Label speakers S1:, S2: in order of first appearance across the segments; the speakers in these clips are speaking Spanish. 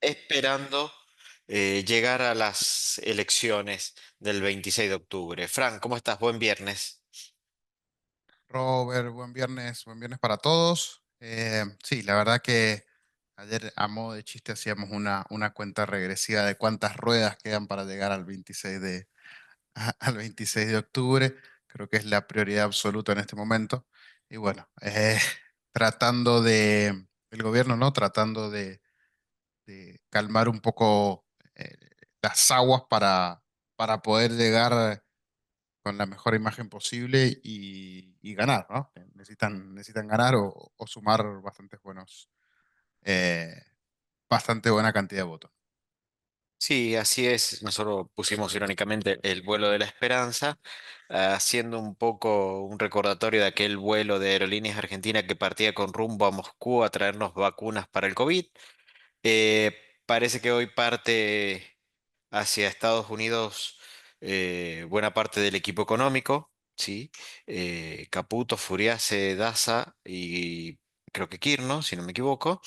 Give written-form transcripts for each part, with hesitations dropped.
S1: esperando llegar a las elecciones del 26 de octubre. Frank, ¿cómo estás? Buen viernes.
S2: Robert, buen viernes para todos. Sí, la verdad que ayer a modo de chiste hacíamos una cuenta regresiva de cuántas ruedas quedan para llegar al 26 al 26 de octubre. Creo que es la prioridad absoluta en este momento. Y bueno, tratando el gobierno, ¿no? Tratando de calmar un poco eh, las aguas para poder llegar con la mejor imagen posible y ganar, ¿no? Necesitan ganar o sumar eh, bastante buena cantidad de votos.
S1: Sí, así es. Nosotros pusimos irónicamente el vuelo de la esperanza, haciendo un poco un recordatorio de aquel vuelo de Aerolíneas Argentina que partía con rumbo a Moscú a traernos vacunas para el COVID. Eh, Parece que hoy parte hacia Estados Unidos buena parte del equipo económico, ¿sí? Caputo, Furiase, Daza y creo que Kirno, si no me equivoco,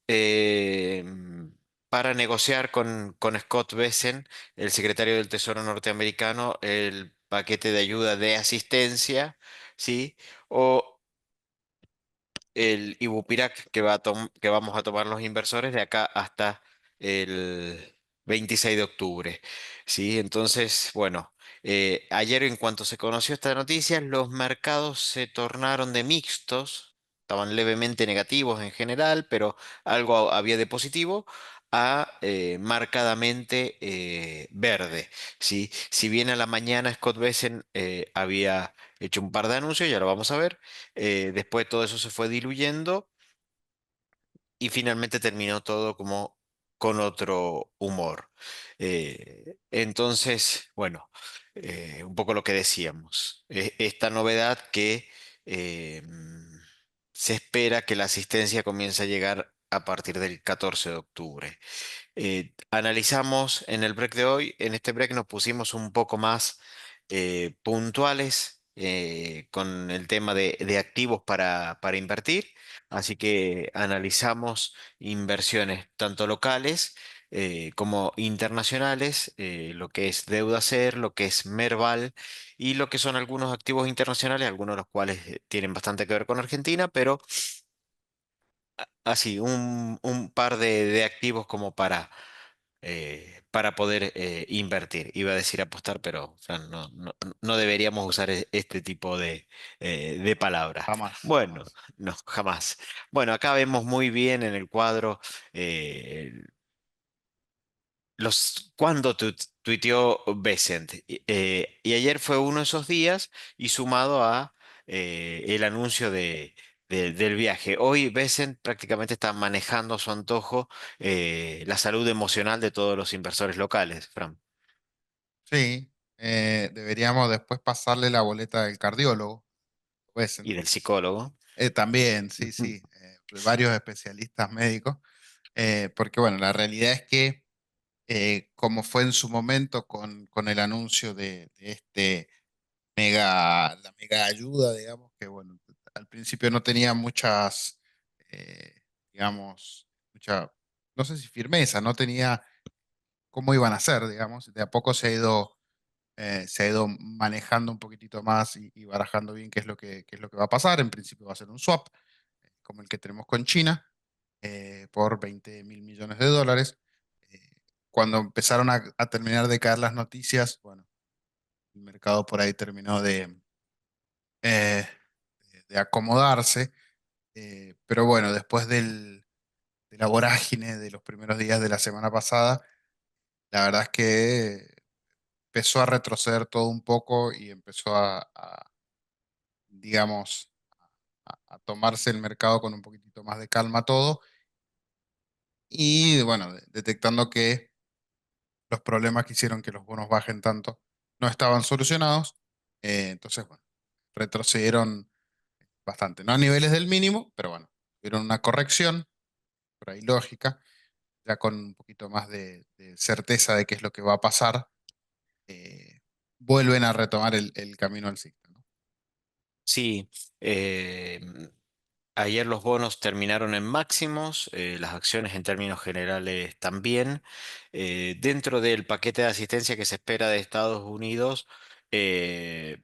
S1: eh, para negociar con Scott Bessent, el secretario del Tesoro norteamericano, el paquete de ayuda de asistencia, ¿sí? O el Ibupirac que vamos a tomar los inversores de acá hasta el 26 de octubre. ¿Sí? Entonces, bueno, ayer en cuanto se conoció esta noticia, los mercados se tornaron de mixtos, estaban levemente negativos en general, pero algo había de positivo. A marcadamente verde. ¿Sí? Si bien a la mañana Scott Bessent había hecho un par de anuncios, ya lo vamos a ver. Después todo eso se fue diluyendo y finalmente terminó todo como con otro humor. Entonces, bueno, un poco lo que decíamos. Esta novedad que se espera que la asistencia comience a llegar a partir del 14 de octubre. Analizamos en el break de hoy, en este break nos pusimos un poco más puntuales con el tema de activos para invertir, así que analizamos inversiones tanto locales como internacionales, lo que es deuda ser, lo que es Merval y lo que son algunos activos internacionales, algunos de los cuales tienen bastante que ver con Argentina, pero así, un par de activos como para poder invertir. Iba a decir apostar, pero Fran, no deberíamos usar este tipo de palabras.
S2: Jamás,
S1: Bueno,
S2: jamás.
S1: no, jamás. Bueno, acá vemos muy bien en el cuadro eh, cuando tuiteó Besant. Y ayer fue uno de esos días y sumado a el anuncio del viaje. Hoy Besant prácticamente está manejando a su antojo la salud emocional de todos los inversores locales, Fran,
S2: Sí, deberíamos después pasarle la boleta del cardiólogo, pues,
S1: y del psicólogo.
S2: también, sí,
S1: Ujú.
S2: sí, de varios especialistas médicos, porque bueno, la realidad es que como fue en su momento con el anuncio de la mega ayuda, digamos, que bueno, al principio no tenía eh, digamos, no sé si firmeza, no tenía cómo iban a ser, digamos, de a poco se ha ido manejando un poquitito más y barajando bien qué es lo que va a pasar. En principio va a ser un swap, como el que tenemos con China, por 20.000 millones de dólares. Eh, Cuando empezaron a terminar de caer las noticias, bueno, el mercado por ahí terminó eh, de acomodarse. Pero bueno, de la vorágine de los primeros días de la semana pasada, la verdad es que empezó a retroceder todo un poco y empezó digamos, a tomarse el mercado con un poquitito más de calma todo. Y bueno, detectando que los problemas que hicieron que los bonos bajen tanto no estaban solucionados, entonces, bueno, retrocedieron bastante, no a niveles del mínimo, pero bueno, tuvieron una corrección, por ahí lógica, ya con un poquito más de certeza de qué es lo que va a pasar, eh, vuelven a retomar el camino alcista, ¿no?
S1: Sí, Ayer los bonos terminaron en máximos, las acciones en términos generales también. Dentro del paquete de asistencia que se espera de Estados Unidos, eh,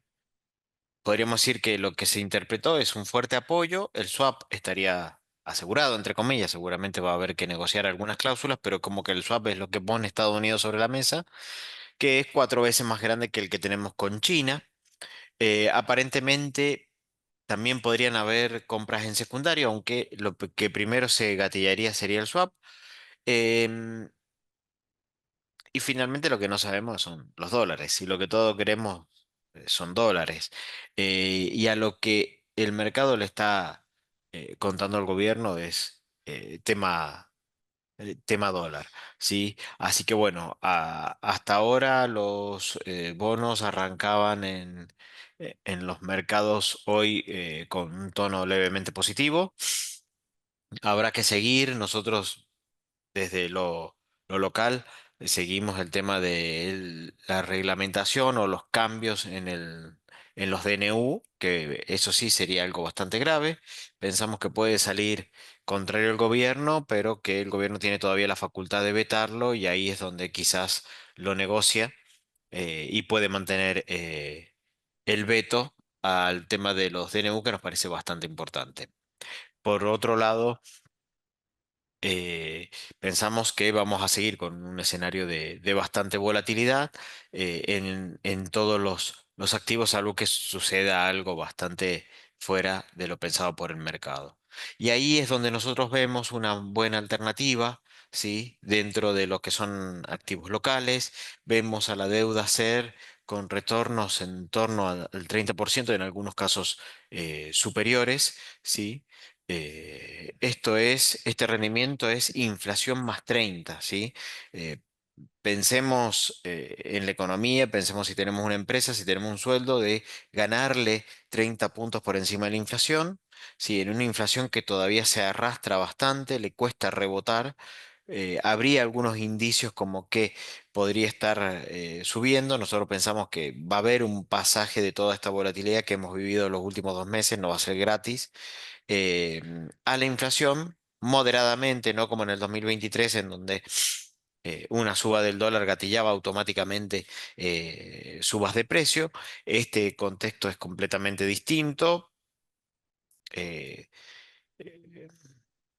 S1: podríamos decir que lo que se interpretó es un fuerte apoyo. El swap estaría asegurado, entre comillas. Seguramente va a haber que negociar algunas cláusulas, pero como que el swap es lo que pone Estados Unidos sobre la mesa, que es 4 veces más grande que el que tenemos con China. Aparentemente también podrían haber compras en secundario, aunque que primero se gatillaría sería el swap. Em, y finalmente lo que no sabemos son los dólares. Y lo que todos queremos son dólares. Y a lo que el mercado le está contando al gobierno es tema dólar, ¿sí? Así que bueno, hasta ahora los bonos arrancaban en los mercados hoy con un tono levemente positivo. Habrá que seguir, nosotros desde lo local seguimos el tema de la reglamentación o los cambios en los DNU, que eso sí sería algo bastante grave. Pensamos que puede salir contrario al gobierno, pero que el gobierno tiene todavía la facultad de vetarlo y ahí es donde quizás lo negocia y puede mantener el veto al tema de los DNU, que nos parece bastante importante. Por otro lado, eh, pensamos que vamos a seguir con un escenario de bastante volatilidad en todos los activos, salvo que suceda algo bastante fuera de lo pensado por el mercado. Y ahí es donde nosotros vemos una buena alternativa, ¿sí? Dentro de lo que son activos locales, vemos a la deuda ser con retornos en torno al 30%, en algunos casos superiores, ¿sí? Este rendimiento es inflación más 30, ¿sí? Eh, Pensemos en la economía, pensemos si tenemos una empresa, si tenemos un sueldo, de ganarle 30 puntos por encima de la inflación, ¿sí? En una inflación que todavía se arrastra bastante, le cuesta rebotar. Habría algunos indicios como que podría estar subiendo. Nosotros pensamos que va a haber un pasaje de toda esta volatilidad que hemos vivido los últimos 2 meses, no va a ser gratis eh, a la inflación moderadamente, no como en el 2023, en donde una suba del dólar gatillaba automáticamente subas de precio. Este contexto es completamente distinto. eh, eh,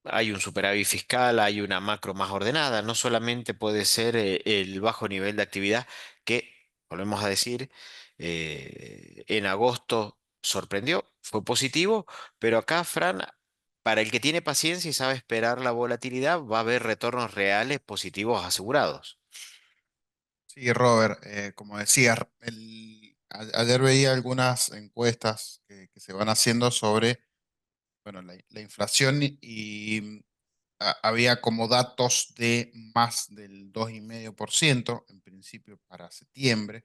S1: Hay un superávit fiscal, hay una macro más ordenada. No solamente puede ser el bajo nivel de actividad que, volvemos a decir, en agosto sorprendió, fue positivo, pero acá, Fran, para el que tiene paciencia y sabe esperar la volatilidad, va a haber retornos reales positivos asegurados.
S2: Sí, Robert, como decías, ayer veía algunas encuestas que se van haciendo sobre, bueno, la inflación y había como datos de más del 2,5% en principio para septiembre.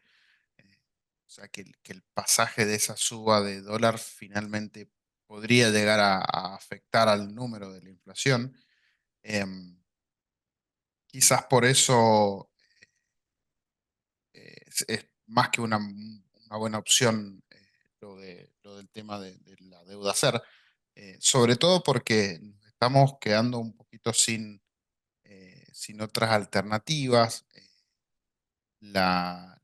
S2: O sea que el pasaje de esa suba de dólar finalmente podría llegar a afectar al número de la inflación. Em, Quizás por eso es más que una buena opción lo del tema de la deuda ser, sobre todo porque nos estamos quedando un poquito sin otras alternativas. La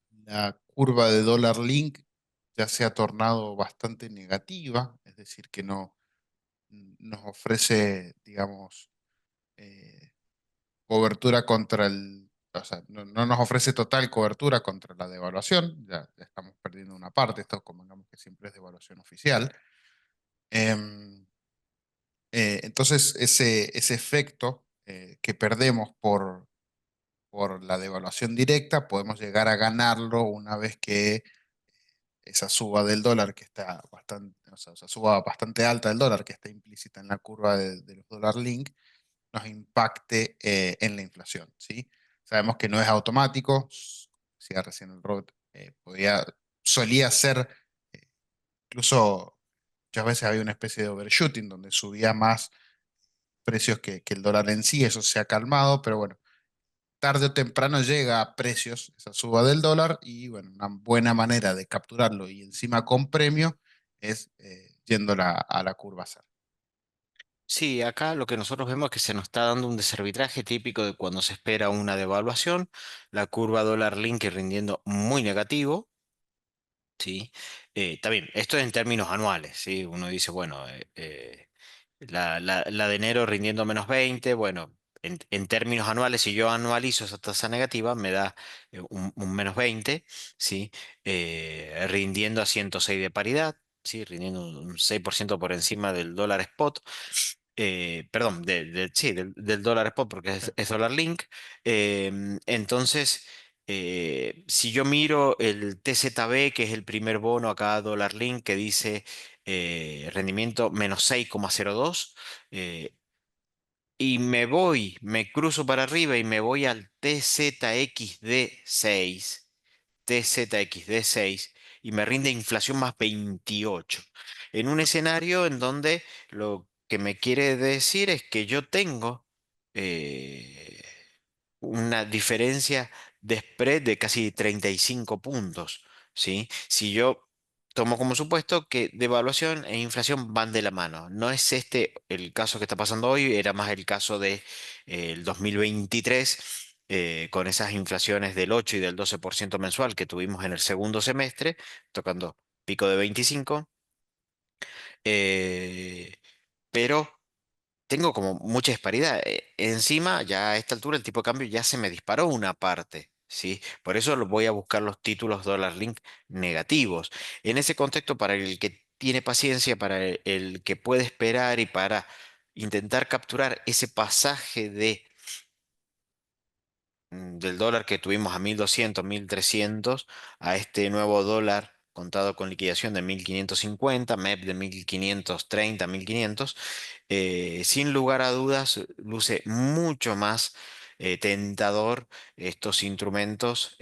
S2: curva de dólar link ya se ha tornado bastante negativa, es decir, que no nos ofrece, digamos, eh, cobertura contra o sea, no nos ofrece total cobertura contra la devaluación, ya estamos perdiendo una parte, esto convengamos que siempre es devaluación oficial. Em, entonces, ese efecto que perdemos por la devaluación directa, podemos llegar a ganarlo una vez que esa suba del dólar que está bastante, o sea, esa suba bastante alta del dólar que está implícita en la curva de los dólar link, nos impacte en la inflación, ¿sí? Sabemos que no es automático, decía recién el Robert, solía ser, eh, incluso muchas veces había una especie de overshooting donde subía más precios que el dólar en sí, eso se ha calmado, pero bueno, tarde o temprano llega a precios esa suba del dólar y bueno, una buena manera de capturarlo y encima con premio es yendo a la curva cero.
S1: Sí, acá lo que nosotros vemos es que se nos está dando un desarbitraje típico de cuando se espera una devaluación, la curva dólar link rindiendo muy negativo. Sí, está bien, esto es en términos anuales, ¿sí? Uno dice, bueno, la de enero rindiendo -20, bueno, en términos anuales, si yo anualizo esa tasa negativa, me da un -20, ¿sí? Rindiendo a 106 de paridad, ¿sí? Rindiendo un 6% por encima del dólar spot, perdón, sí, del dólar spot porque
S2: Sí.
S1: es dólar link. Entonces, si yo miro el TZB, que es el primer bono acá, dólar link, que dice rendimiento -6,02, eh, y me cruzo para arriba y me voy al TZXD6 y me rinde inflación +28. En un escenario en donde lo que me quiere decir es que yo tengo eh, una diferencia de spread de casi 35 puntos, ¿sí? Si yo tomo como supuesto que devaluación e inflación van de la mano. No es este el caso que está pasando hoy, era más el caso de el 2023, con esas inflaciones del 8 y del 12% mensual que tuvimos en el segundo semestre, tocando pico de 25. eh, pero tengo como mucha disparidad. Encima, ya a esta altura, el tipo de cambio ya se me disparó una parte, ¿sí? Por eso voy a buscar los títulos dólar link negativos. En ese contexto, para el que tiene paciencia, para el que puede esperar y para intentar capturar ese pasaje del dólar que tuvimos a 1.200, 1.300, a este nuevo dólar contado con liquidación de 1.550, MEP de 1.530, 1.500, sin lugar a dudas luce mucho más tentador estos instrumentos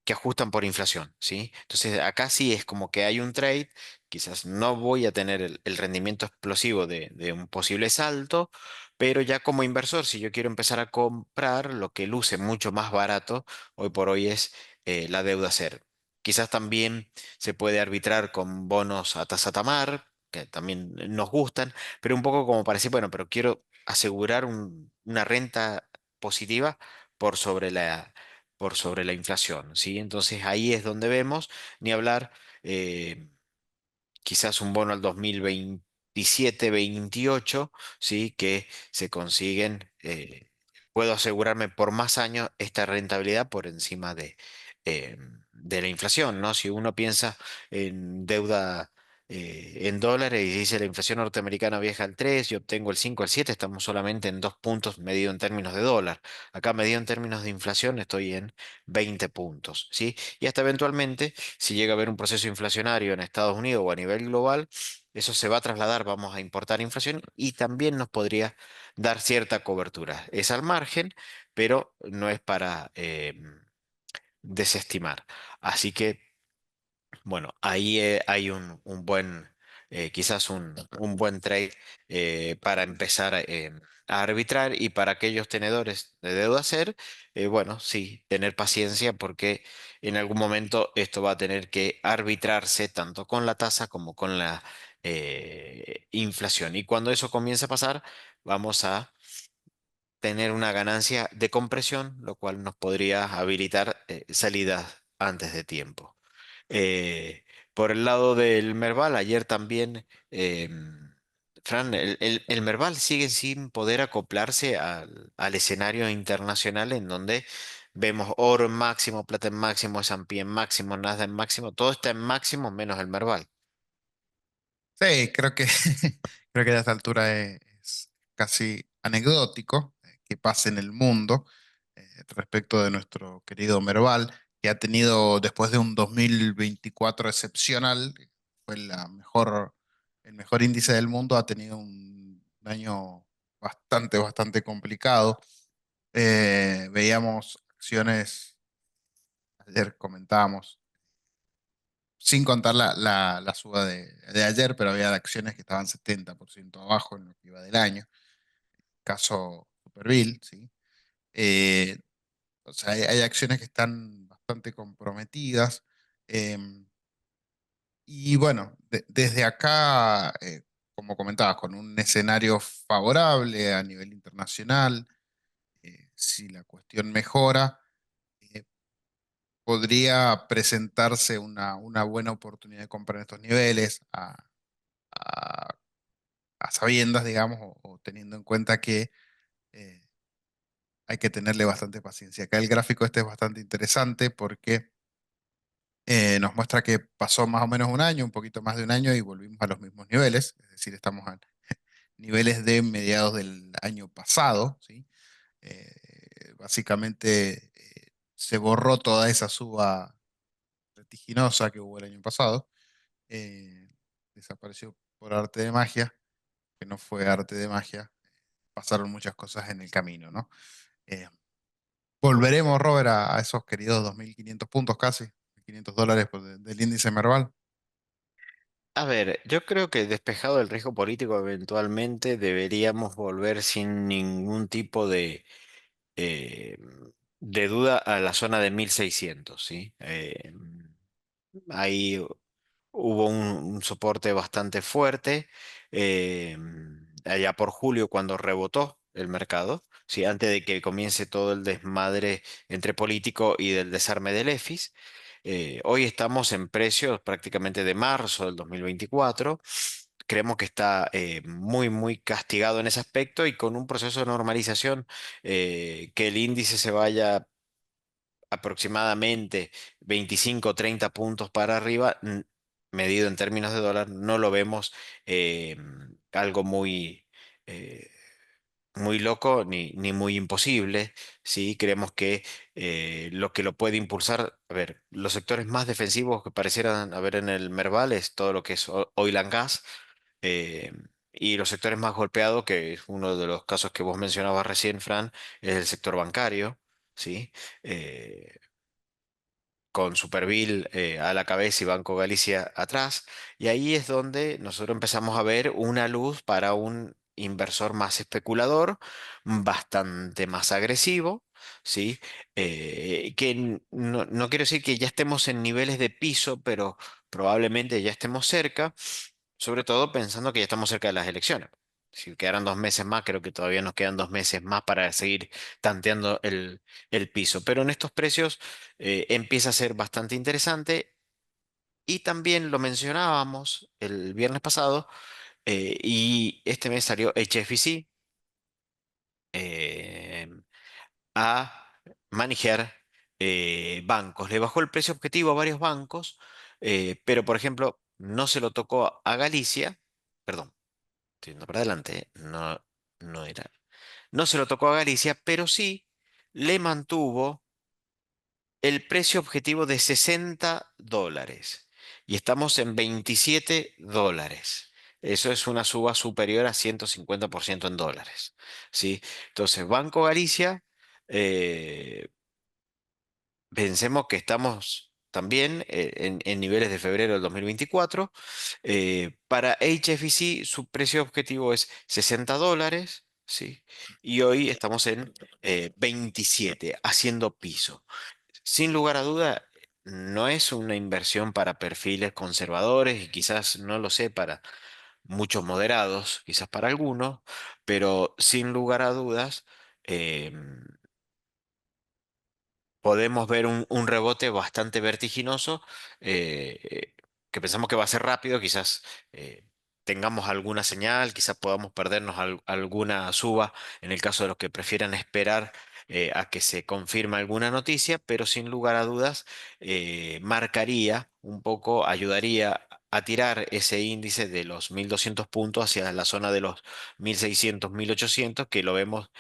S1: que ajustan por inflación, ¿sí? Entonces acá sí es como que hay un trade, quizás no voy a tener el rendimiento explosivo de un posible salto, pero ya como inversor, si yo quiero empezar a comprar, lo que luce mucho más barato hoy por hoy es la deuda ser. Quizás también se puede arbitrar con bonos a tasa Tamar, que también nos gustan, pero un poco como para decir, bueno, pero quiero asegurar una renta positiva por sobre la inflación, ¿sí? Entonces ahí es donde vemos, ni hablar, eh, quizás un bono al 2027-28, ¿sí? Que se consiguen, puedo asegurarme por más años esta rentabilidad por encima de la inflación, ¿no? Si uno piensa en deuda en dólares y dice la inflación norteamericana viaja al 3, yo obtengo el 5 al 7, estamos solamente en 2 puntos medido en términos de dólar. Acá medido en términos de inflación estoy en 20 puntos, ¿sí? Y hasta eventualmente, si llega a haber un proceso inflacionario en Estados Unidos o a nivel global, eso se va a trasladar, vamos a importar inflación y también nos podría dar cierta cobertura. Es al margen, pero no es para desestimar. Así que bueno, ahí hay un buen, quizás un buen trade para empezar a arbitrar y para aquellos tenedores de deuda ser, bueno, sí, tener paciencia porque en algún momento esto va a tener que arbitrarse tanto con la tasa como con la inflación. Y cuando eso comience a pasar, vamos a tener una ganancia de compresión, lo cual nos podría habilitar salidas antes de tiempo. Eh, por el lado del Merval, ayer también, Fran, el Merval sigue sin poder acoplarse al escenario internacional en donde vemos oro en máximo, plata en máximo, S&P en máximo, Nasdaq en máximo, todo está en máximo menos el Merval.
S2: Sí, creo que, creo que a esta altura es casi anecdótico que pase en el mundo respecto de nuestro querido Merval, que ha tenido después de un 2024 excepcional, fue el mejor índice del mundo, ha tenido un año bastante complicado. Veíamos acciones, ayer comentábamos, sin contar la suba de ayer, pero había acciones que estaban 70% abajo en lo que iba del año. Caso Superville, ¿sí? Eh, o sea, hay acciones que están bastante comprometidas. Y bueno, desde acá, como comentabas, con un escenario favorable a nivel internacional, si la cuestión mejora, eh, podría presentarse una buena oportunidad de compra en estos niveles a- a sabiendas, digamos, o teniendo en cuenta que eh, hay que tenerle bastante paciencia. Acá el gráfico este es bastante interesante porque nos muestra que pasó más o menos un año, un poquito más de un año y volvimos a los mismos niveles, es decir, estamos a niveles de mediados del año pasado, ¿sí? Básicamente se borró toda esa suba vertiginosa que hubo el año pasado, eh, desapareció por arte de magia, que no fue arte de magia, pasaron muchas cosas en el camino, ¿no? Eh, Volveremos, Robert, a esos queridos 2.500 puntos casi, $500 pues, del índice Merval.
S1: A ver, yo creo que despejado el riesgo político, eventualmente deberíamos volver sin ningún tipo eh, de duda a la zona de 1600, ¿sí? Ahí hubo un soporte bastante fuerte eh, allá por julio cuando rebotó el mercado, ¿sí? Antes de que comience todo el desmadre entre político y del desarme del EFIS. Hoy estamos en precios prácticamente de marzo del 2024. Creemos que está muy, muy castigado en ese aspecto y con un proceso de normalización, que el índice se vaya aproximadamente 25 o 30 puntos para arriba, medido en términos de dólar, no lo vemos eh, algo muy, eh, muy loco ni muy imposible. Sí, creemos que lo puede impulsar, a ver, los sectores más defensivos que parecieran haber en el Merval es todo lo que es oil and gas. eh, Y los sectores más golpeados, que es uno de los casos que vos mencionabas recién, Fran, es el sector bancario, ¿sí? Eh, con Superville a la cabeza y Banco Galicia atrás. Y ahí es donde nosotros empezamos a ver una luz para un inversor más especulador, bastante más agresivo, ¿sí? No quiero decir que ya estemos en niveles de piso, pero probablemente ya estemos cerca, sobre todo pensando que ya estamos cerca de las elecciones. Si quedaran 2 meses más, creo que todavía nos quedan 2 meses más para seguir tanteando el piso. Pero en estos precios empieza a ser bastante interesante. Y también lo mencionábamos el viernes pasado, y este mes salió HFC eh, a manejar bancos. Le bajó el precio objetivo a varios bancos, pero por ejemplo, no se lo tocó a Galicia, perdón, estoy yendo para adelante, no, no era. No se lo tocó a Galicia, pero sí le mantuvo el precio objetivo de $60 y estamos en $27. Eso es una suba superior a 150% en dólares, ¿sí? Entonces, Banco Galicia, eh, pensemos que estamos también en niveles de febrero del 2024. Para HFC su precio objetivo es $60, ¿sí? Y hoy estamos en 27, haciendo piso. Sin lugar a duda, no es una inversión para perfiles conservadores y quizás, no lo sé, para muchos moderados, quizás para algunos, pero sin lugar a dudas, podemos ver un rebote bastante vertiginoso, que pensamos que va a ser rápido, quizás tengamos alguna señal, quizás podamos perdernos alguna suba en el caso de los que prefieran esperar a que se confirme alguna noticia, pero sin lugar a dudas marcaría un poco, ayudaría a tirar ese índice de los 1.200 puntos hacia la zona de los 1.600, 1.800, que lo vemos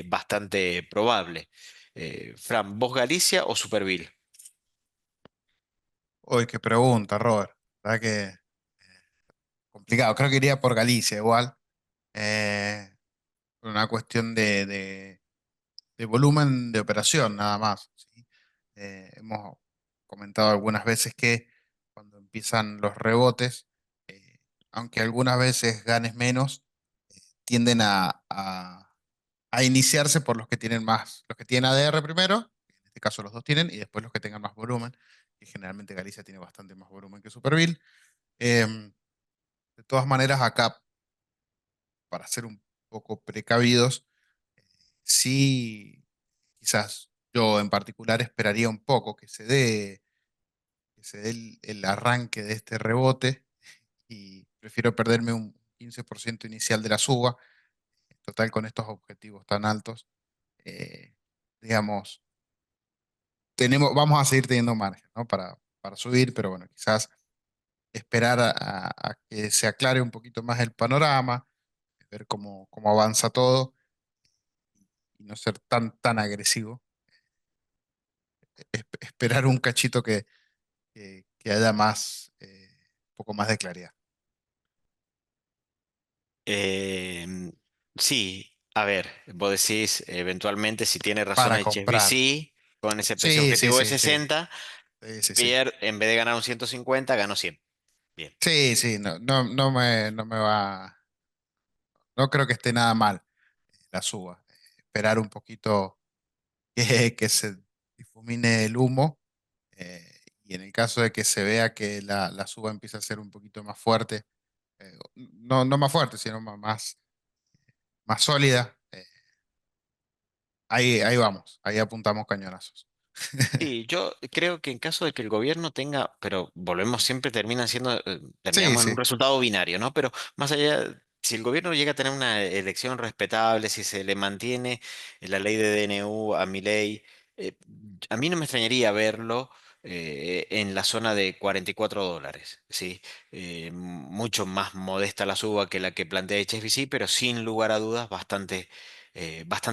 S1: bastante probable. Fran, ¿vos Galicia o Superville?
S2: Uy, qué pregunta, Robert. ¿Verdad que complicado? Creo que iría por Galicia igual. eh, por una cuestión de volumen de operación, nada más, ¿sí? Hemos comentado algunas veces que cuando empiezan los rebotes, eh, aunque algunas veces ganes menos, tienden a iniciarse por los que tienen más, los que tienen ADR primero, que en este caso los dos tienen, y después los que tengan más volumen, y generalmente Galicia tiene bastante más volumen que Superville. De todas maneras, acá para ser un poco precavidos, sí, quizás yo en particular esperaría un poco que se dé el arranque de este rebote y prefiero perderme un 15% inicial de la suba. En total, con estos objetivos tan altos, eh, digamos, vamos a seguir teniendo margen, ¿no? Para subir, pero bueno, quizás esperar a que se aclare un poquito más el panorama, ver cómo avanza todo y no ser tan agresivo. Esperar un cachito que haya un poco más de claridad.
S1: Em, sí, a ver, vos decís, eventualmente, si tiene razón
S2: Para comprar.
S1: HSBC, con ese precio
S2: Sí, sí,
S1: objetivo de
S2: sí, sí.
S1: 60,
S2: Sí, sí, sí.
S1: en vez de ganar un 150, ganó 100. Bien.
S2: Sí, sí, no me va, no creo que esté nada mal la suba. Esperar un poquito que se difumine el humo, y en el caso de que se vea que la suba empieza a ser un poquito más fuerte, no más fuerte, sino más sólida, ahí vamos, ahí apuntamos cañonazos.
S1: Sí, yo creo que en caso de que el gobierno tenga, pero volvemos, siempre terminan siendo,
S2: Sí,
S1: terminamos en un
S2: sí.
S1: resultado binario, ¿no? Pero más allá, si el gobierno llega a tener una elección respetable, si se le mantiene la ley de DNU a Milei, eh, a mí no me extrañaría verlo en la zona de $44, ¿sí? Mucho más modesta la suba que la que plantea HSBC, pero sin lugar a dudas bastante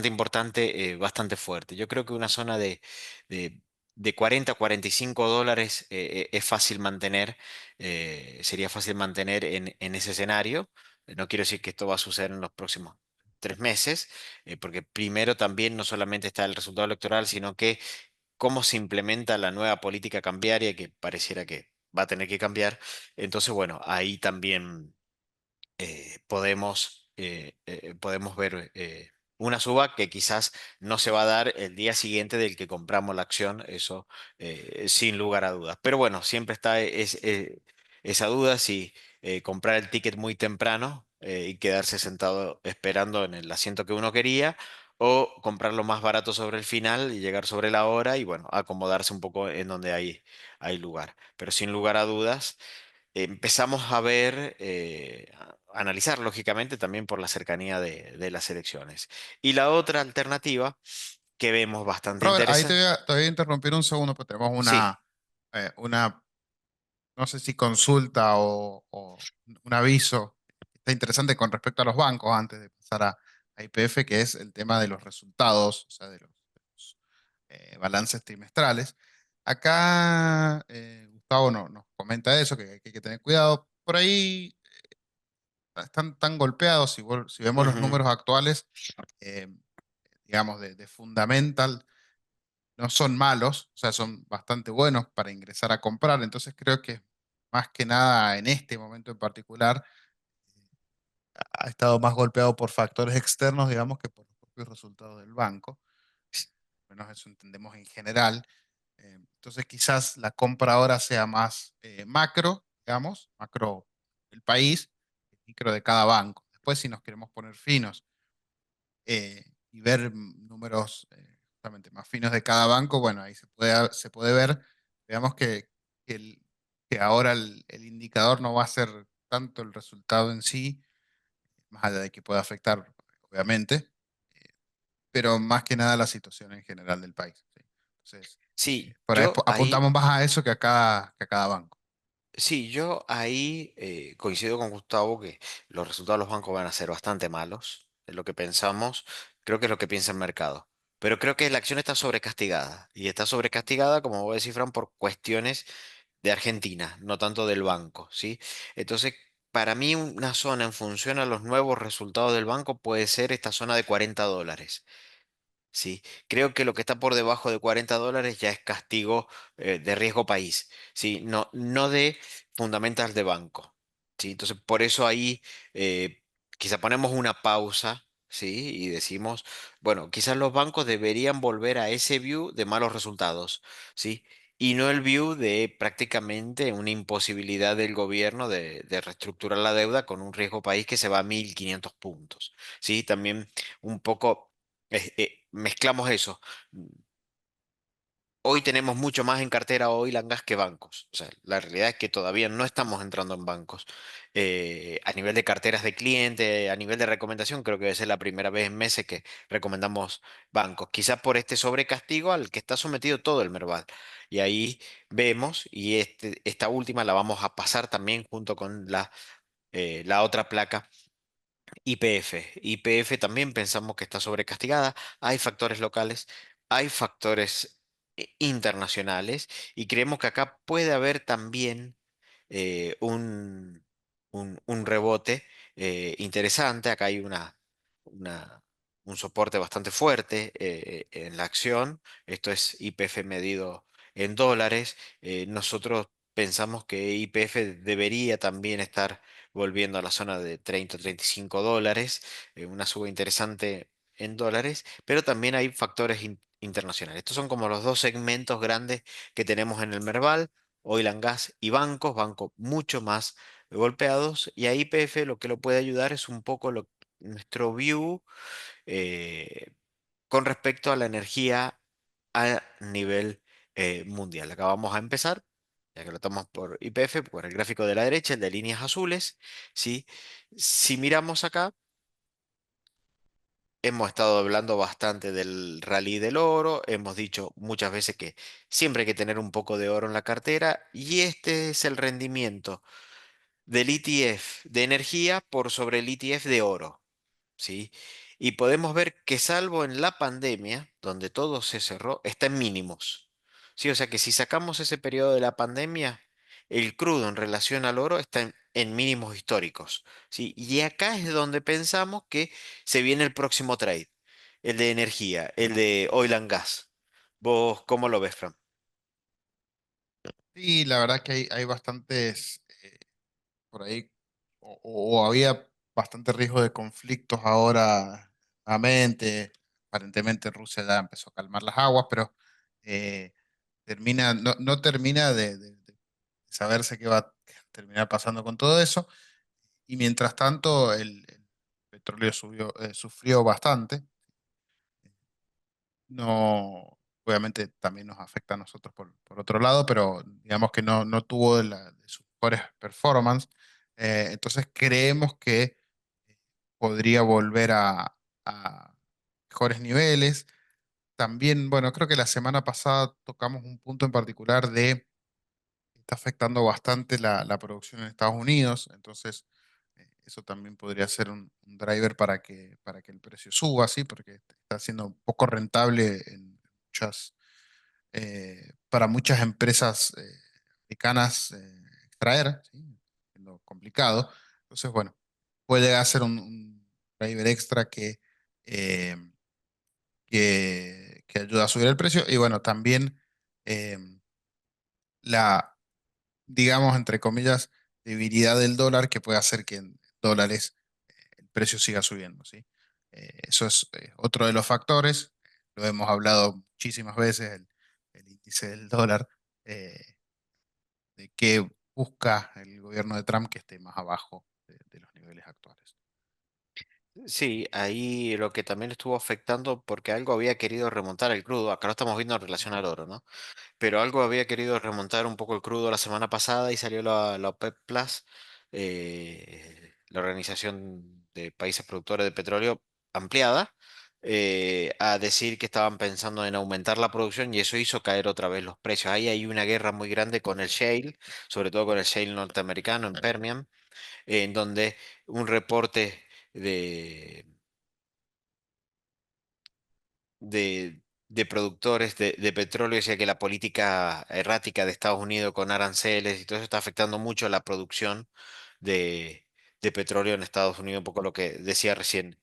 S1: importante, bastante fuerte. Yo creo que una zona de de 40 a $45 es fácil mantener, sería fácil mantener en ese escenario. No quiero decir que esto va a suceder en los próximos 3 meses, porque primero también no solamente está el resultado electoral, sino que cómo se implementa la nueva política cambiaria que pareciera que va a tener que cambiar. Entonces, bueno, ahí también podemos ver una suba que quizás no se va a dar el día siguiente del que compramos la acción, eso sin lugar a dudas. Pero bueno, siempre está esa duda si comprar el ticket muy temprano y quedarse sentado esperando en el asiento que uno quería. O comprarlo más barato sobre el final y llegar sobre la hora y bueno, acomodarse un poco en donde hay lugar. Pero sin lugar a dudas, empezamos a ver, a analizar lógicamente también por la cercanía de las elecciones. Y la otra alternativa que vemos bastante
S2: Robert, ahí
S1: interesante.
S2: te voy a interrumpir un segundo, porque tenemos
S1: Sí.
S2: una, no sé si consulta o un aviso que está interesante con respecto a los bancos antes de pasar a YPF, que es el tema de los resultados, o sea, de los balances trimestrales. Acá Gustavo nos comenta eso, que hay que tener cuidado. Por ahí están tan golpeados, si vemos los
S1: Ujú.
S2: números actuales, eh, digamos, de Fundamental, no son malos, o sea, son bastante buenos para ingresar a comprar. Entonces creo que más que nada en este momento en particular ha estado más golpeado por factores externos, digamos, que por los propios resultados del banco. Al menos eso entendemos en general. Entonces quizás la compra ahora sea más macro, digamos, macro del país, micro de cada banco. Después, si nos queremos poner finos y ver números justamente más finos de cada banco, bueno, ahí se puede ver, digamos que, el- que ahora el indicador no va a ser tanto el resultado en sí, más allá de que pueda afectar, obviamente, eh, pero más que nada la situación en general del país. ¿Sí? Entonces,
S1: Sí,
S2: por ahí
S1: yo ahí,
S2: apuntamos más a eso que a cada banco.
S1: sí, yo ahí coincido con Gustavo que los resultados de los bancos van a ser bastante malos, es lo que pensamos, creo que es lo que piensa el mercado. Pero creo que la acción está sobrecastigada. Y está sobrecastigada, como vos decís, Fran, por cuestiones de Argentina, no tanto del banco, ¿sí? Entonces, para mí una zona en función a los nuevos resultados del banco puede ser esta zona de $40, ¿sí? Creo que lo que está por debajo de $40 ya es castigo de riesgo país, ¿sí? No, no de fundamental de banco, ¿sí? Entonces, por eso ahí quizá ponemos una pausa. ¿Sí? Y decimos, bueno, quizás los bancos deberían volver a ese view de malos resultados, ¿sí? y no el view de prácticamente una imposibilidad del gobierno de reestructurar la deuda con un riesgo país que se va a 1.500 puntos. ¿Sí? También un poco mezclamos eso. Hoy tenemos mucho más en cartera oil and gas que bancos. O sea, la realidad es que todavía no estamos entrando en bancos. A nivel de carteras de cliente, a nivel de recomendación, creo que debe ser la primera vez en meses que recomendamos bancos. Quizás por este sobrecastigo al que está sometido todo el Merval. Y ahí vemos, y esta última la vamos a pasar también junto con la otra placa YPF. YPF también pensamos que está sobrecastigada. Hay factores locales, hay factores internacionales y creemos que acá puede haber también un rebote interesante. Acá hay una- un soporte bastante fuerte en la acción. Esto es YPF medido en dólares. Nosotros pensamos que YPF debería también estar volviendo a la zona de 30 35 dólares, una suba interesante en dólares, pero también hay factores internacionales. Estos son como los dos segmentos grandes que tenemos en el Merval, oil and gas y bancos, bancos mucho más golpeados, y a YPF lo que lo puede ayudar es un poco nuestro view eh, con respecto a la energía a nivel mundial. Acá vamos a empezar, ya que lo estamos por YPF, por el gráfico de la derecha, el de líneas azules, ¿sí? Si miramos acá, hemos estado hablando bastante del rally del oro, hemos dicho muchas veces que siempre hay que tener un poco de oro en la cartera, y este es el rendimiento del ETF de energía por sobre el ETF de oro. ¿Sí? Y podemos ver que salvo en la pandemia, donde todo se cerró, está en mínimos. ¿Sí? O sea que si sacamos ese periodo de la pandemia, el crudo en relación al oro está en mínimos históricos. ¿Sí? Y acá es donde pensamos que se viene el próximo trade, el de energía, el de oil and gas. ¿Vos cómo lo ves, Fran?
S2: Sí, la verdad que hay bastantes por ahí, o había bastante riesgo de conflictos ahora nuevamente. Aparentemente Rusia ya empezó a calmar las aguas, pero eh, no termina de saberse qué va a terminar pasando con todo eso. Y mientras tanto, el petróleo sufrió bastante. No, obviamente también nos afecta a nosotros por otro lado, pero digamos que no tuvo de sus mejores performance. Entonces creemos que podría volver a mejores niveles. También, bueno, creo que la semana pasada tocamos un punto en particular de que está afectando bastante la producción en Estados Unidos. Entonces eso también podría ser un driver para que el precio suba, ¿sí? Porque está siendo poco rentable en muchas para muchas empresas americanas extraer, ¿sí? Siendo complicado. Entonces, bueno, puede hacer un driver extra eh, que ayuda a subir el precio. Y bueno, también eh, la, digamos, entre comillas, debilidad del dólar que puede hacer que en dólares el precio siga subiendo, ¿sí? Eso es otro de los factores. Lo hemos hablado muchísimas veces, el índice del dólar. De qué busca el gobierno de Trump que esté más abajo de los niveles actuales.
S1: Sí, ahí lo que también estuvo afectando, porque algo había querido remontar el crudo, acá lo estamos viendo en relación al oro, ¿no? Pero algo había querido remontar un poco el crudo la semana pasada y salió la OPEP Plus, la Organización de Países Productores de Petróleo ampliada, a decir que estaban pensando en aumentar la producción y eso hizo caer otra vez los precios. Ahí hay una guerra muy grande con el shale, sobre todo con el shale norteamericano en Permian, en donde un reporte de de productores de petróleo decía que la política errática de Estados Unidos con aranceles y todo eso está afectando mucho la producción de, de petróleo en Estados Unidos, un poco lo que decía recién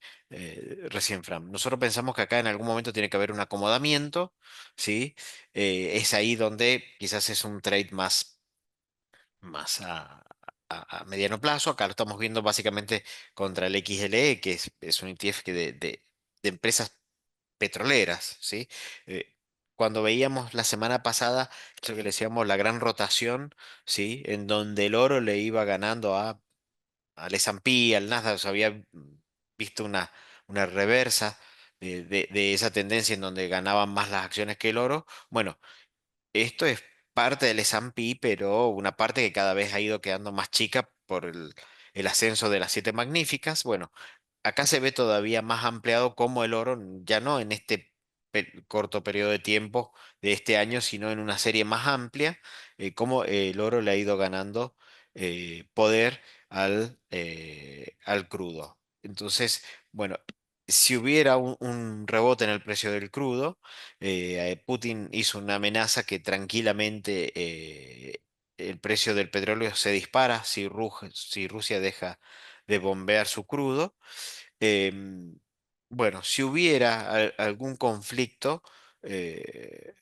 S1: Fran. Nosotros pensamos que acá en algún momento tiene que haber un acomodamiento, ¿sí? Es ahí donde quizás es un trade más a mediano plazo. Acá lo estamos viendo básicamente contra el XLE, es un ETF que de empresas petroleras, ¿sí? cuando veíamos la semana pasada, eso que le decíamos la gran rotación, ¿sí? En donde el oro le iba ganando al S&P, al Nasdaq, o sea, había visto una reversa de esa tendencia en donde ganaban más las acciones que el oro. Bueno, esto es parte del S&P, pero una parte que cada vez ha ido quedando más chica por el ascenso de las siete magníficas. Bueno, acá se ve todavía más ampliado como el oro, ya no en este corto periodo de tiempo de este año, sino en una serie más amplia, cómo el oro le ha ido ganando poder al crudo. Entonces, bueno, si hubiera un rebote en el precio del crudo, Putin hizo una amenaza que tranquilamente el precio del petróleo se dispara si Rusia deja de bombear su crudo. Em, bueno, si hubiera algún conflicto eh,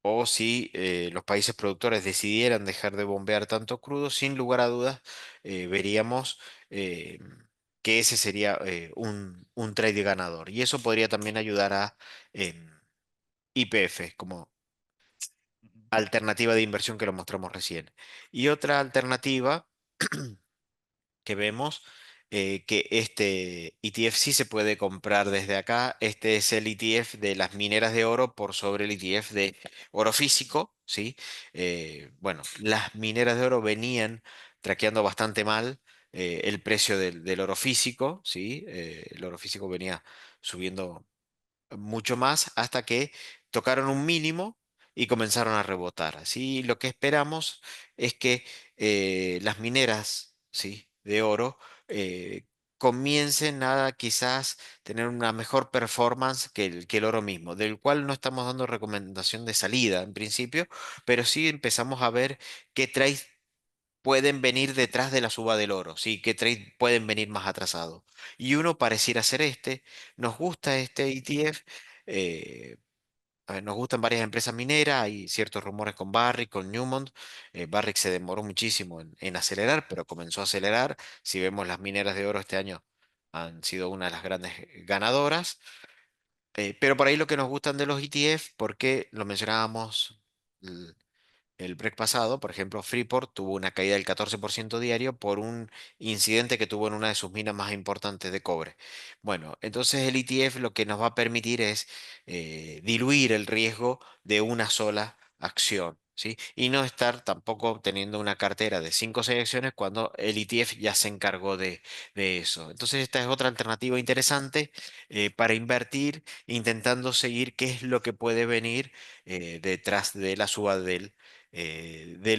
S1: o si los países productores decidieran dejar de bombear tanto crudo, sin lugar a dudas, veríamos que ese sería un trade ganador. Y eso podría también ayudar a YPF como
S2: Ujú.
S1: alternativa de inversión que lo mostramos recién. Y otra alternativa que vemos que este ETF sí se puede comprar desde acá. Este es el ETF de las mineras de oro por sobre el ETF de oro físico, ¿sí? Bueno, las mineras de oro venían traqueando bastante mal el precio del oro físico, ¿sí? El oro físico venía subiendo mucho más hasta que tocaron un mínimo y comenzaron a rebotar. Así lo que esperamos es que las mineras, ¿sí? De oro comiencen a quizás tener una mejor performance que el oro mismo, del cual no estamos dando recomendación de salida en principio, pero sí empezamos a ver qué trades pueden venir detrás de la suba del oro, ¿sí? ¿Qué trade pueden venir más atrasados? Y uno pareciera ser este. Nos gusta este ETF. eh, a ver, nos gustan varias empresas mineras. Hay ciertos rumores con Barrick, con Newmont. Barrick se demoró muchísimo en acelerar, pero comenzó a acelerar. Si vemos las mineras de oro este año, han sido una de las grandes ganadoras. Pero por ahí lo que nos gustan de los ETF, porque lo mencionábamos el break pasado, por ejemplo, Freeport tuvo una caída del 14% diario por un incidente que tuvo en una de sus minas más importantes de cobre. Bueno, entonces el ETF lo que nos va a permitir es diluir el riesgo de una sola acción. ¿Sí? Y no estar tampoco teniendo una cartera de 5 o 6 acciones cuando el ETF ya se encargó de eso. Entonces esta es otra alternativa interesante para invertir, intentando seguir qué es lo que puede venir detrás de la suba del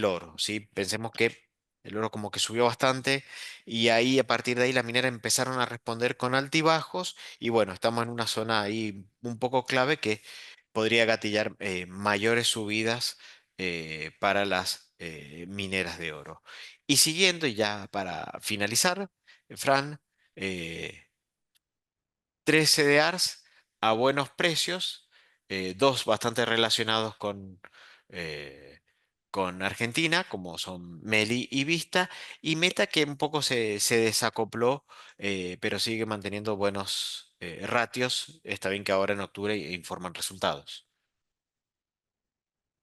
S1: oro, ¿sí? Pensemos que el oro como que subió bastante y ahí a partir de ahí las mineras empezaron a responder con altibajos y bueno, estamos en una zona ahí un poco clave que podría gatillar mayores subidas para las mineras de oro. Y siguiendo, y ya para finalizar, Fran, eh, 3 CDRs a buenos precios, dos bastante relacionados eh, con Argentina, como son Meli y Vista, y Meta que un poco se desacopló, pero sigue manteniendo buenos ratios. Está bien que ahora en octubre informan resultados.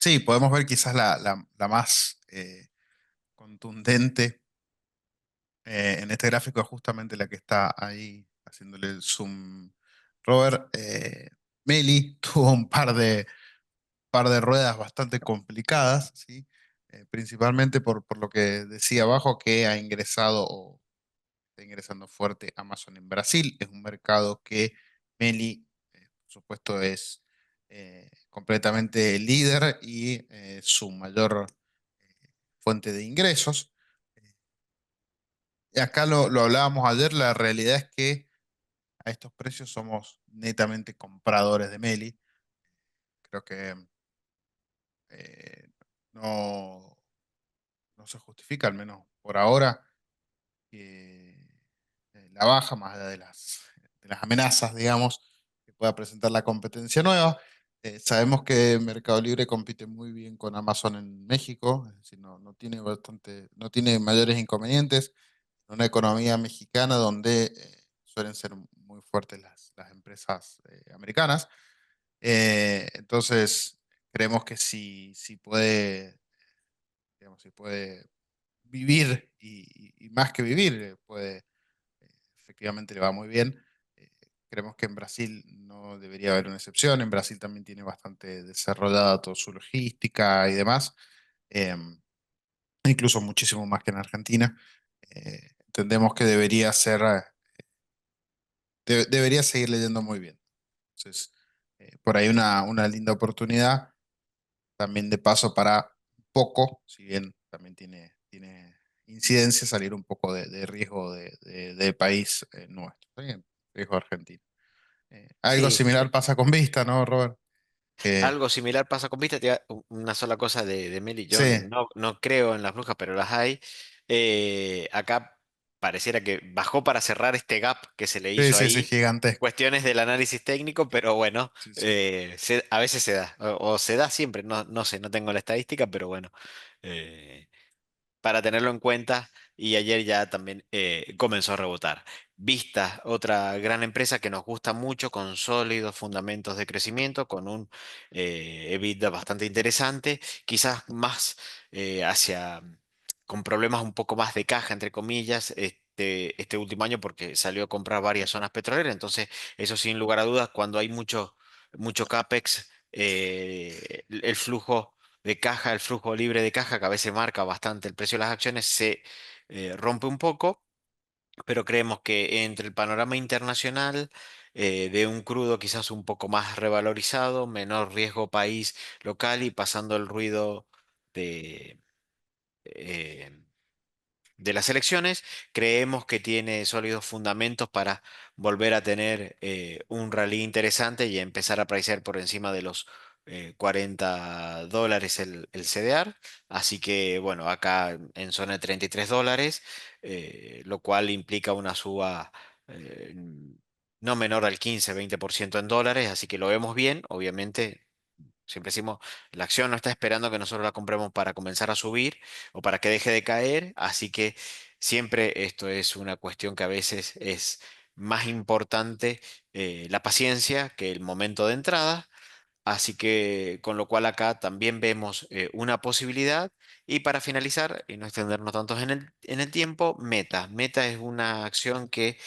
S2: Sí, podemos ver quizás la más contundente en este gráfico es justamente la que está ahí haciéndole el zoom. Robert, Meli tuvo un par de ruedas bastante complicadas, ¿sí? Principalmente por lo que decía abajo, que ha ingresado o está ingresando fuerte Amazon en Brasil. Es un mercado que Meli, por supuesto, es completamente líder y su mayor fuente de ingresos. Y acá lo hablábamos ayer, la realidad es que a estos precios somos netamente compradores de Meli. Creo que eh, no, no se justifica, al menos por ahora, que la baja, más allá de las amenazas, digamos, que pueda presentar la competencia nueva. Sabemos que Mercado Libre compite muy bien con Amazon en México, es decir, no tiene mayores inconvenientes en una economía mexicana donde suelen ser muy fuertes las empresas americanas. Entonces, creemos que si puede, digamos, si puede vivir y más que vivir, puede, efectivamente le va muy bien. Eh, Creemos que en Brasil no debería haber una excepción. En Brasil también tiene bastante desarrollada toda su logística y demás, eh, incluso muchísimo más que en Argentina. Entendemos que debería ser, debería seguir leyendo muy bien. Entonces, por ahí una linda oportunidad, también de paso para un poco, si bien también tiene incidencia, salir un poco de riesgo de país nuestro, ¿sí? Riesgo argentino. Algo
S1: Sí,
S2: similar pasa con Vista, ¿no, Robert? Que
S1: algo similar pasa con Vista. Una sola cosa de Meli.
S2: sí,
S1: Yo no creo en las brujas, pero las hay. Acá pareciera que bajó para cerrar este gap que se le
S2: sí,
S1: hizo
S2: sí, sí,
S1: ahí.
S2: gigantesco.
S1: Cuestiones del análisis técnico, pero bueno,
S2: Sí, sí.
S1: a veces se da. O se da siempre, no sé, no tengo la estadística, pero bueno. eh, para tenerlo en cuenta y ayer ya también comenzó a rebotar. Vista, otra gran empresa que nos gusta mucho con sólidos fundamentos de crecimiento, con un EBITDA bastante interesante, quizás más hacia, con problemas un poco más de caja, entre comillas. Este último año porque salió a comprar varias zonas petroleras, entonces eso sin lugar a dudas, cuando hay mucho CAPEX, el flujo de caja, el flujo libre de caja, que a veces marca bastante el precio de las acciones, se rompe un poco, pero creemos que entre el panorama internacional de un crudo quizás un poco más revalorizado, menor riesgo país local y pasando el ruido de, eh, de las elecciones, creemos que tiene sólidos fundamentos para volver a tener un rally interesante y empezar a priciar por encima de los $40 el CDR. Así que, bueno, acá en zona de $33, lo cual implica una suba no menor al 15-20% en dólares, así que lo vemos bien, obviamente. Siempre decimos, la acción no está esperando que nosotros la compremos para comenzar a subir o para que deje de caer, así que siempre esto es una cuestión que a veces es más importante la paciencia que el momento de entrada. Así que con lo cual acá también vemos una posibilidad. Y para finalizar, y no extendernos tanto en el tiempo, Meta. Meta es una acción que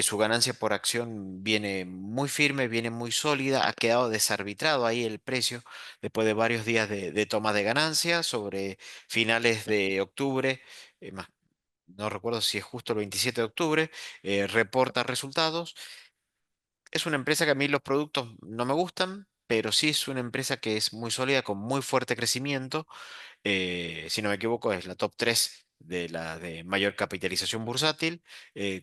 S1: su ganancia por acción viene muy firme, viene muy sólida, ha quedado desarbitrado ahí el precio después de varios días de toma de ganancia sobre finales de octubre. Más, no recuerdo si es justo el 27 de octubre, reporta resultados. Es una empresa que a mí los productos no me gustan, pero sí es una empresa que es muy sólida, con muy fuerte crecimiento. Si no me equivoco, es la top 3 de la de mayor capitalización bursátil,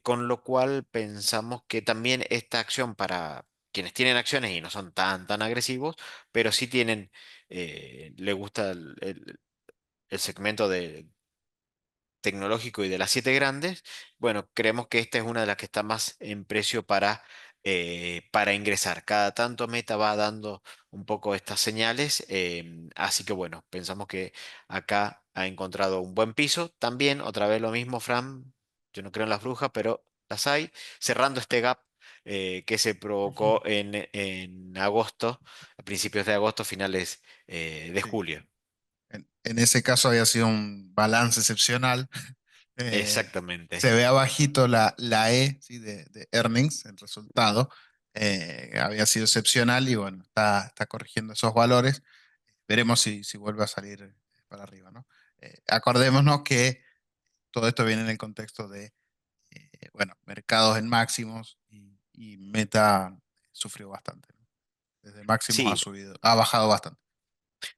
S1: con lo cual pensamos que también esta acción para quienes tienen acciones y no son tan agresivos, pero sí tienen, le gusta el segmento tecnológico y de las siete grandes, bueno, creemos que esta es una de las que está más en precio para ingresar. Cada tanto Meta va dando un poco estas señales, así que bueno, pensamos que acá ha encontrado un buen piso. También, otra vez lo mismo, Fran, yo no creo en las brujas, pero las hay, cerrando este gap. Que se
S2: Ujú.
S1: provocó en agosto, a principios de agosto, finales de
S2: Sí.
S1: julio.
S2: En ese caso había sido un balance excepcional. Eh,
S1: Exactamente.
S2: Se ve abajito la E, ¿sí? De earnings, el resultado. Había sido excepcional y bueno, está corrigiendo esos valores. Veremos si vuelve a salir para arriba, ¿no? Acordémonos que todo esto viene en el contexto de, bueno, mercados en máximos y Meta sufrió bastante, ¿no? Desde máximos ha
S1: Sí,
S2: subido, ha bajado bastante.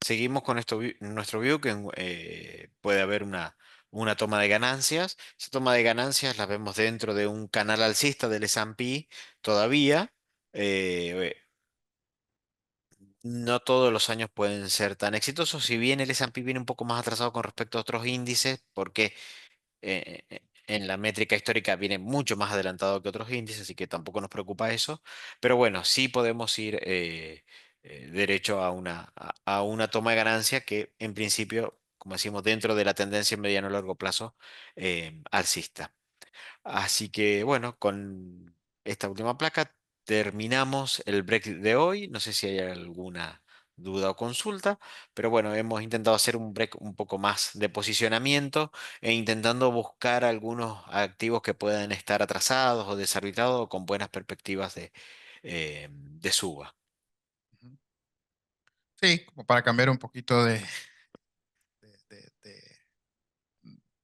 S1: seguimos con nuestro view que puede haber una toma de ganancias. Esa toma de ganancias la vemos dentro de un canal alcista del S&P todavía. Eh, no todos los años pueden ser tan exitosos, si bien el S&P viene un poco más atrasado con respecto a otros índices, porque en la métrica histórica viene mucho más adelantado que otros índices, así que tampoco nos preocupa eso. Pero bueno, sí podemos ir derecho a una toma de ganancia que en principio, como decimos, dentro de la tendencia en mediano y largo plazo alcista. Así que bueno, con esta última placa terminamos el break de hoy. No sé si hay alguna duda o consulta, pero bueno, hemos intentado hacer un break un poco más de posicionamiento e intentando buscar algunos activos que puedan estar atrasados o desarbitrados o con buenas perspectivas de suba.
S2: Ujú. Sí, como para cambiar un poquito de, de- de-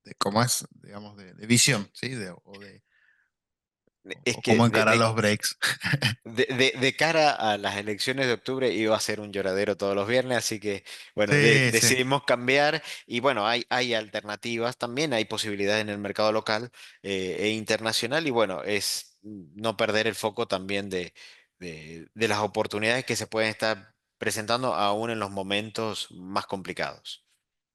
S2: de cómo es, digamos, de visión, ¿sí?
S1: Es
S2: O
S1: que
S2: cómo encarar los breaks.
S1: de cara a las elecciones de octubre iba a ser un lloradero todos los viernes, así que bueno,
S2: Sí, sí.
S1: decidimos cambiar y bueno, hay alternativas también, hay posibilidades en el mercado local e internacional y bueno, es no perder el foco también de las oportunidades que se pueden estar presentando aún en los momentos más complicados.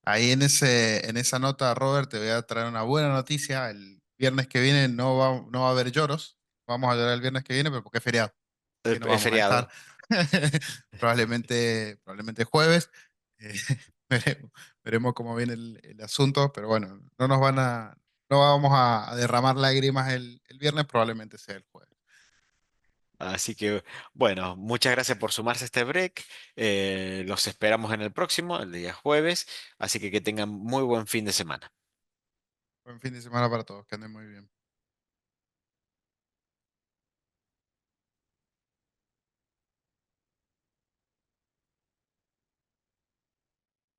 S2: Ahí en esa nota, Robert, te voy a traer una buena noticia. El viernes que viene no va a haber lloros. Vamos a llorar el viernes que viene, pero porque es feriado. Así que no
S1: Es
S2: vamos a estar.
S1: feriado.
S2: Probablemente jueves. Eh, veremos, veremos cómo viene el asunto, pero bueno, no vamos a derramar lágrimas el viernes, probablemente sea el jueves.
S1: Así que, bueno, muchas gracias por sumarse a este break. Los esperamos en el próximo, el día jueves. Así que tengan muy buen fin de semana.
S2: Buen fin de semana para todos, que anden muy bien.